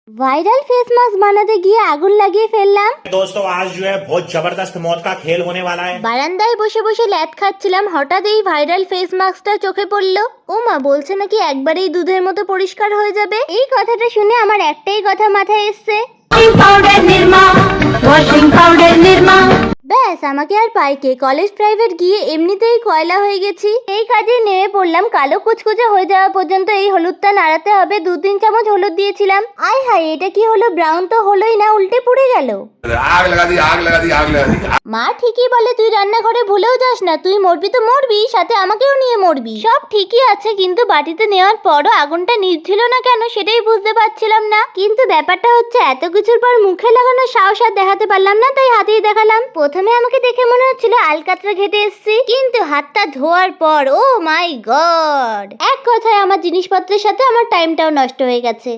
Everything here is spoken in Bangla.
वायरल फेस मास्क बनाते গিয়ে আগুন লাগিয়ে ফেললাম। दोस्तों आज जो है बहुत जबरदस्त मौत का खेल होने वाला है। বারান্দায় বসে বসে ল্যাদ খাচ্ছিলাম, হঠাৎ এই ভাইরাল ফেস মাস্কটা চোখে পড়লো। ও মা, বলছে নাকি একবারেই দুধের মতো পরিষ্কার হয়ে যাবে। এই কথাটা শুনে আমার একটাই কথা মাথায় এসছে, ব্যাস আমাকে আর পাইকে। কলেজ প্রাইভেট গিয়ে এমনিতেই কয়লা হয়ে গেছি, এই কাজে নেমে পড়লাম। কালো কুচকুচে হয়ে যাওয়া পর্যন্ত এই হলুদটা নাড়াতে হবে। 2-3 চামচ হলুদ দিয়েছিলাম। আয় হায়, এটা কি হলো? ব্রাউন তো হলোই না, উল্টে পুড়ে গেল। आग लगा दी आग लगा दी आग लगा दी। মা ঠিকই বলে, তুই রান্নাঘরে ভুলেও যাস না, তুই মরবি তো মরবি, সাথে আমাকেও নিয়ে মরবি। সব ঠিকই আছে, কিন্তু বাটিতে নেওয়ার পরও আগুনটা নিভছিল না কেন সেটাই বুঝতে পারছিলাম না। কিন্তু ব্যাপারটা হচ্ছে, এত কিছুর পর মুখে লাগানোর সাহস আর দেখাতে পারলাম না, তাই হাতেই দেখালাম। প্রথমে আমাকে দেখে মনে হচ্ছিল আলকাতরা ঘেটে এসেছি, কিন্তু হাতটা ধোয়ার পর ও মাই গড, এক কথায় আমার জিনিসপত্রের সাথে আমার টাইমটাও নষ্ট হয়ে গেছে।